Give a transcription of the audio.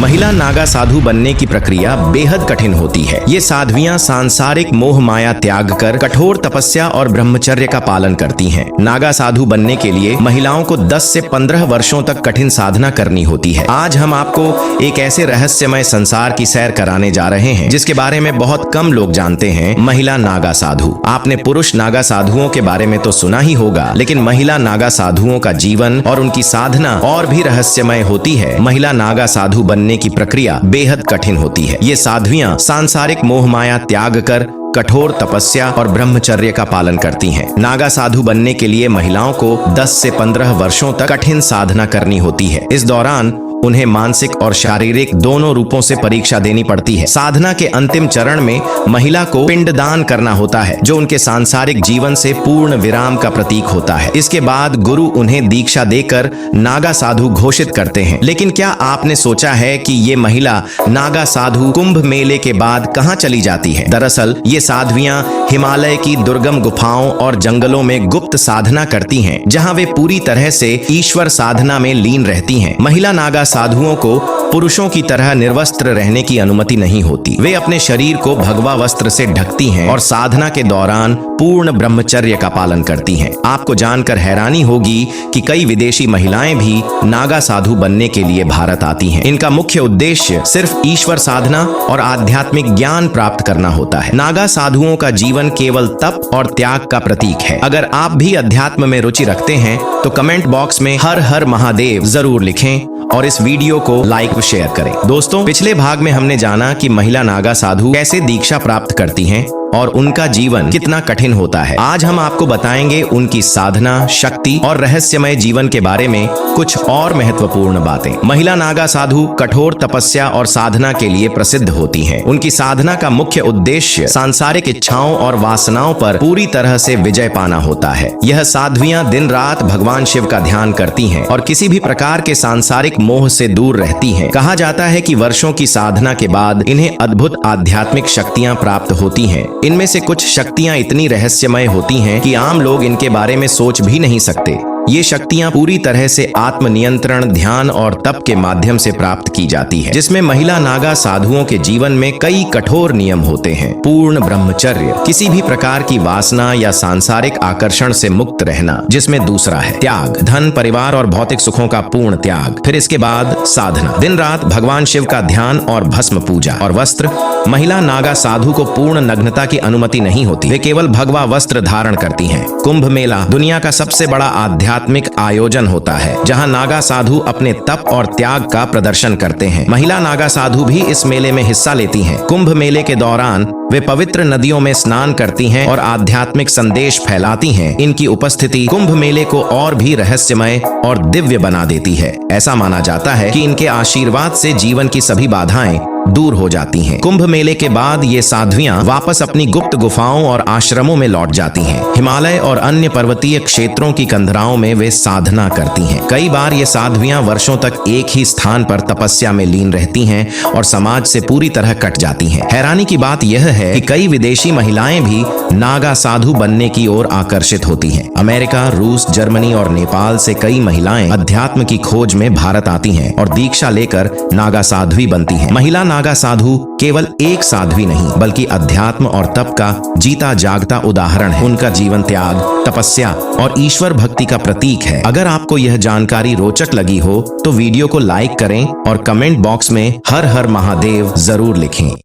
महिला नागा साधु बनने की प्रक्रिया बेहद कठिन होती है। ये साध्वियां सांसारिक मोह माया त्याग कर कठोर तपस्या और ब्रह्मचर्य का पालन करती हैं। नागा साधु बनने के लिए महिलाओं को 10 से 15 वर्षों तक कठिन साधना करनी होती है। आज हम आपको एक ऐसे रहस्यमय संसार की सैर कराने जा रहे हैं जिसके बारे में बहुत कम लोग जानते हैं, महिला नागा साधु। आपने पुरुष नागा साधुओं के बारे में तो सुना ही होगा, लेकिन महिला नागा साधुओं का जीवन और उनकी साधना और भी रहस्यमय होती है। महिला नागा साधु बनने की प्रक्रिया बेहद कठिन होती है। ये साध्वियां सांसारिक मोह माया त्याग कर कठोर तपस्या और ब्रह्मचर्य का पालन करती हैं। नागा साधु बनने के लिए महिलाओं को 10 से 15 वर्षों तक कठिन साधना करनी होती है। इस दौरान उन्हें मानसिक और शारीरिक दोनों रूपों से परीक्षा देनी पड़ती है। साधना के अंतिम चरण में महिला को पिंडदान करना होता है, जो उनके सांसारिक जीवन से पूर्ण विराम का प्रतीक होता है। इसके बाद गुरु उन्हें दीक्षा देकर नागा साधु घोषित करते हैं। लेकिन क्या आपने सोचा है कि ये महिला नागा साधु कुंभ मेले के बाद कहां चली जाती है? दरअसल ये साध्वियां हिमालय की दुर्गम गुफाओं और जंगलों में गुप्त साधना करती हैं, जहां वे पूरी तरह से ईश्वर साधना में लीन रहती हैं। महिला नागा साधुओं को पुरुषों की तरह निर्वस्त्र रहने की अनुमति नहीं होती। वे अपने शरीर को भगवा वस्त्र से ढकती हैं और साधना के दौरान पूर्ण ब्रह्मचर्य का पालन करती हैं। आपको जानकर हैरानी होगी कि कई विदेशी महिलाएं भी नागा साधु बनने के लिए भारत आती हैं। इनका मुख्य उद्देश्य सिर्फ ईश्वर साधना और आध्यात्मिक ज्ञान प्राप्त करना होता है। नागा साधुओं का जीवन केवल तप और त्याग का प्रतीक है। अगर आप भी अध्यात्म में रुचि रखते हैं तो कमेंट बॉक्स में हर हर महादेव जरूर लिखें और इस वीडियो को लाइक व शेयर करें। दोस्तों, पिछले भाग में हमने जाना कि महिला नागा साधु कैसे दीक्षा प्राप्त करती हैं और उनका जीवन कितना कठिन होता है। आज हम आपको बताएंगे उनकी साधना, शक्ति और रहस्यमय जीवन के बारे में कुछ और महत्वपूर्ण बातें। महिला नागा साधु कठोर तपस्या और साधना के लिए प्रसिद्ध होती हैं। उनकी साधना का मुख्य उद्देश्य सांसारिक इच्छाओं और वासनाओं पर पूरी तरह से विजय पाना होता है। यह साध्वियां दिन रात भगवान शिव का ध्यान करती हैं और किसी भी प्रकार के सांसारिक मोह से दूर रहती हैं। कहा जाता है कि वर्षों की साधना के बाद इन्हें अद्भुत आध्यात्मिक शक्तियां प्राप्त होती हैं। इनमें से कुछ शक्तियां इतनी रहस्यमय होती हैं कि आम लोग इनके बारे में सोच भी नहीं सकते। ये शक्तियां पूरी तरह से आत्मनियंत्रण, ध्यान और तप के माध्यम से प्राप्त की जाती है, जिसमें महिला नागा साधुओं के जीवन में कई कठोर नियम होते हैं। पूर्ण ब्रह्मचर्य, किसी भी प्रकार की वासना या सांसारिक आकर्षण से मुक्त रहना, जिसमें दूसरा है त्याग, धन, परिवार और भौतिक सुखों का पूर्ण त्याग। फिर इसके बाद साधना, दिन रात भगवान शिव का ध्यान और भस्म पूजा। और वस्त्र, महिला नागा साधु को पूर्ण नग्नता की अनुमति नहीं होती। वे केवल भगवा वस्त्र धारण करती हैं। कुंभ मेला दुनिया का सबसे बड़ा आध्यात्मिक आयोजन होता है, जहां नागा साधु अपने तप और त्याग का प्रदर्शन करते हैं। महिला नागा साधु भी इस मेले में हिस्सा लेती हैं। कुंभ मेले के दौरान वे पवित्र नदियों में स्नान करती हैं और आध्यात्मिक संदेश फैलाती हैं। इनकी उपस्थिति कुंभ मेले को और भी रहस्यमय और दिव्य बना देती है। ऐसा माना जाता है कि इनके आशीर्वाद से जीवन की सभी बाधाएं दूर हो जाती हैं। कुंभ मेले के बाद ये साध्वियां वापस अपनी गुप्त गुफाओं और आश्रमों में लौट जाती हैं। हिमालय और अन्य पर्वतीय क्षेत्रों की कंदराओं में वे साधना करती हैं। कई बार ये साध्वियां वर्षों तक एक ही स्थान पर तपस्या में लीन रहती हैं और समाज से पूरी तरह कट जाती हैं। हैरानी की बात यह है कि कई विदेशी महिलाएं भी नागा साधु बनने की ओर आकर्षित होती हैं। अमेरिका, रूस, जर्मनी और नेपाल से कई महिलाएं अध्यात्म की खोज में भारत आती हैं और दीक्षा लेकर नागा साध्वी बनती हैं। महिला नागा साधु केवल एक साध्वी नहीं, बल्कि अध्यात्म और तप का जीता जागता उदाहरण है। उनका जीवन त्याग, तपस्या और ईश्वर भक्ति का प्रतीक है। अगर आपको यह जानकारी रोचक लगी हो तो वीडियो को लाइक करें और कमेंट बॉक्स में हर हर महादेव जरूर लिखें।